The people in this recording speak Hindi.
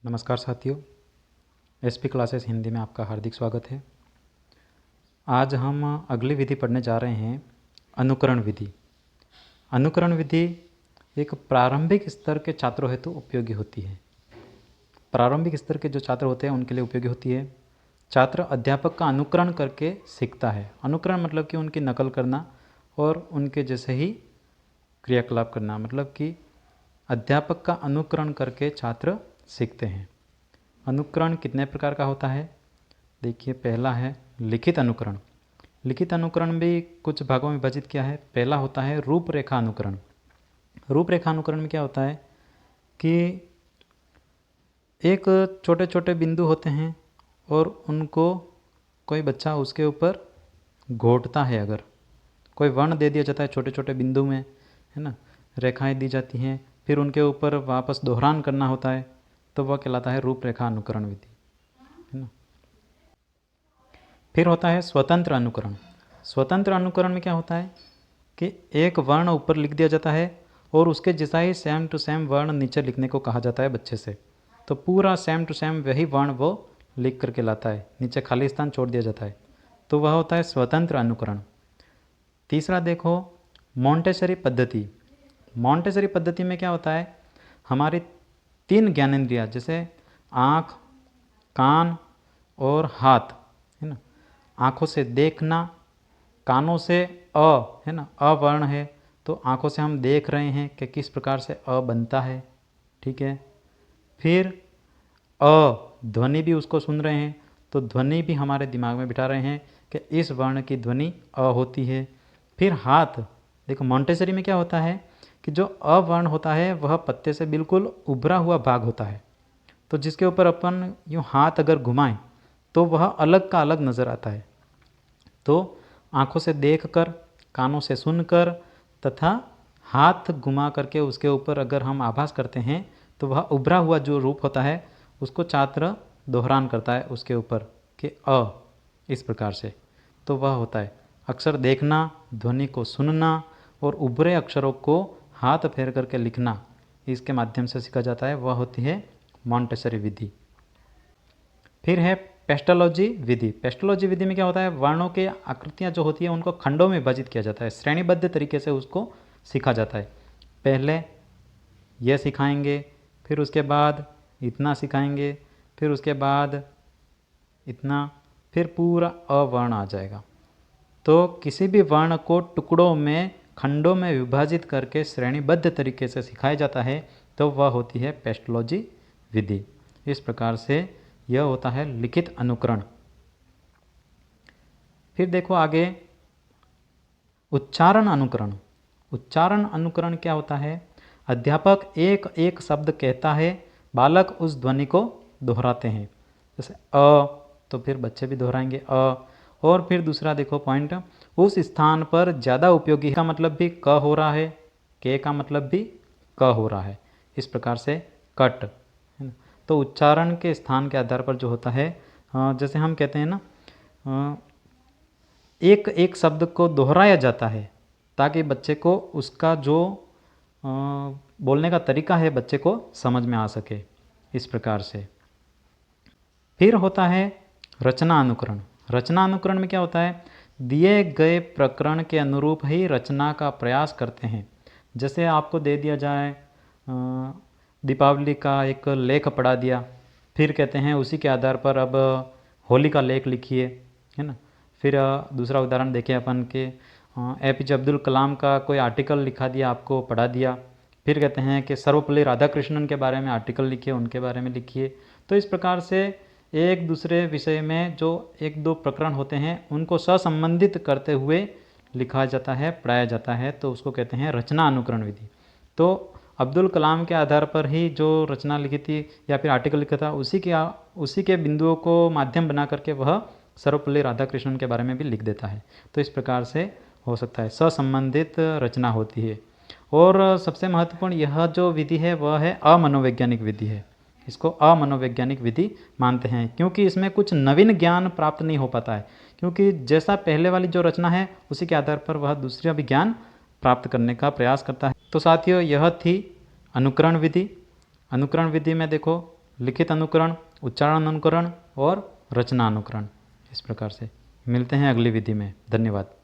नमस्कार साथियों, एसपी क्लासेस हिंदी में आपका हार्दिक स्वागत है। आज हम अगली विधि पढ़ने जा रहे हैं, अनुकरण विधि। अनुकरण विधि एक प्रारंभिक स्तर के छात्रों हेतु उपयोगी होती है। प्रारंभिक स्तर के जो छात्र होते हैं उनके लिए उपयोगी होती है। छात्र अध्यापक का अनुकरण करके सीखता है। अनुकरण मतलब कि उनकी नकल करना और उनके जैसे ही क्रियाकलाप करना, मतलब कि अध्यापक का अनुकरण करके छात्र सीखते हैं। अनुकरण कितने प्रकार का होता है? देखिए, पहला है लिखित अनुकरण। लिखित अनुकरण भी कुछ भागों में विभाजित किया है। पहला होता है रूपरेखा अनुकरण। रूपरेखा अनुकरण में क्या होता है कि एक छोटे छोटे बिंदु होते हैं और उनको कोई बच्चा उसके ऊपर घोटता है। अगर कोई वर्ण दे दिया जाता है छोटे छोटे बिंदु में, है ना, रेखाएं दी जाती हैं, फिर उनके ऊपर वापस दोहरान करना होता है, तो वह कहलाता है रूपरेखा अनुकरण विधि, है ना। फिर होता है स्वतंत्र अनुकरण। स्वतंत्र अनुकरण में क्या होता है कि एक वर्ण ऊपर लिख दिया जाता है और उसके जैसा ही सेम टू सेम वर्ण नीचे लिखने को कहा जाता है बच्चे से। तो पूरा सेम टू सेम वही वर्ण वो लिख करके लाता है, नीचे खाली स्थान छोड़ दिया जाता है, तो वह होता है स्वतंत्र अनुकरण। तीसरा देखो, मोंटेसरी पद्धति। मोंटेसरी पद्धति में क्या होता है, हमारी 3 ज्ञानेंद्रियाँ जैसे आँख, कान और हाथ, है ना। आँखों से देखना, कानों से है ना, वर्ण है तो आँखों से हम देख रहे हैं कि किस प्रकार से बनता है, ठीक है। फिर ध्वनि भी उसको सुन रहे हैं, तो ध्वनि भी हमारे दिमाग में बिठा रहे हैं कि इस वर्ण की ध्वनि होती है। फिर हाथ, देखो मोंटेसरी में क्या होता है कि जो वर्ण होता है वह पत्ते से बिल्कुल उभरा हुआ भाग होता है, तो जिसके ऊपर अपन यूँ हाथ अगर घुमाएं तो वह अलग का अलग नज़र आता है। तो आँखों से देखकर, कानों से सुनकर तथा हाथ घुमा करके उसके ऊपर अगर हम आभास करते हैं तो वह उभरा हुआ जो रूप होता है उसको छात्र दोहरान करता है उसके ऊपर कि इस प्रकार से। तो वह होता है अक्षर देखना, ध्वनि को सुनना और उभरे अक्षरों को हाथ फेर करके लिखना, इसके माध्यम से सीखा जाता है। वह होती है मोंटेसरी विधि। फिर है पेस्टोलॉजी विधि। पेस्टोलॉजी विधि में क्या होता है, वर्णों की आकृतियाँ जो होती है उनको खंडों में विभाजित किया जाता है, श्रेणीबद्ध तरीके से उसको सीखा जाता है। पहले यह सिखाएंगे, फिर उसके बाद इतना सिखाएंगे, फिर उसके बाद इतना, फिर पूरा अवर्ण आ जाएगा। तो किसी भी वर्ण को टुकड़ों में, खंडों में विभाजित करके श्रेणीबद्ध तरीके से सिखाया जाता है, तो वह होती है पेस्टोलॉजी विधि। इस प्रकार से यह होता है लिखित अनुकरण। फिर देखो आगे, उच्चारण अनुकरण। उच्चारण अनुकरण क्या होता है, अध्यापक एक एक शब्द कहता है, बालक उस ध्वनि को दोहराते हैं। जैसे तो फिर बच्चे भी दोहराएंगे और फिर दूसरा देखो पॉइंट, उस स्थान पर ज़्यादा उपयोगी का मतलब भी क हो रहा है, के का मतलब भी क हो रहा है, इस प्रकार से कट, है ना। तो उच्चारण के स्थान के आधार पर जो होता है, जैसे हम कहते हैं ना, एक एक शब्द को दोहराया जाता है ताकि बच्चे को उसका जो बोलने का तरीका है बच्चे को समझ में आ सके, इस प्रकार से। फिर होता है रचना अनुकरण। रचना अनुकरण में क्या होता है, दिए गए प्रकरण के अनुरूप ही रचना का प्रयास करते हैं। जैसे आपको दे दिया जाए दीपावली का एक लेख पढ़ा दिया, फिर कहते हैं उसी के आधार पर अब होली का लेख लिखिए, है ना। फिर दूसरा उदाहरण देखें अपन के APJ अब्दुल कलाम का कोई आर्टिकल लिखा दिया, आपको पढ़ा दिया, फिर कहते हैं कि सर्वपल्ली राधाकृष्णन के बारे में आर्टिकल लिखिए, उनके बारे में लिखिए। तो इस प्रकार से एक दूसरे विषय में जो एक दो प्रकरण होते हैं उनको सहसंबंधित करते हुए लिखा जाता है, पढ़ाया जाता है, तो उसको कहते हैं रचना अनुकरण विधि। तो अब्दुल कलाम के आधार पर ही जो रचना लिखी थी या फिर आर्टिकल लिखा था, उसी के बिंदुओं को माध्यम बना करके वह सर्वपल्ली राधाकृष्णन के बारे में भी लिख देता है। तो इस प्रकार से हो सकता है, सहसंबंधित रचना होती है। और सबसे महत्वपूर्ण यह जो विधि है वह है अमनोवैज्ञानिक विधि है। इसको अमनोवैज्ञानिक विधि मानते हैं क्योंकि इसमें कुछ नवीन ज्ञान प्राप्त नहीं हो पाता है, क्योंकि जैसा पहले वाली जो रचना है उसी के आधार पर वह दूसरा भी ज्ञान प्राप्त करने का प्रयास करता है। तो साथियों, यह थी अनुकरण विधि। अनुकरण विधि में देखो लिखित अनुकरण, उच्चारण अनुकरण और रचना अनुकरण। इस प्रकार से मिलते हैं अगली विधि में। धन्यवाद।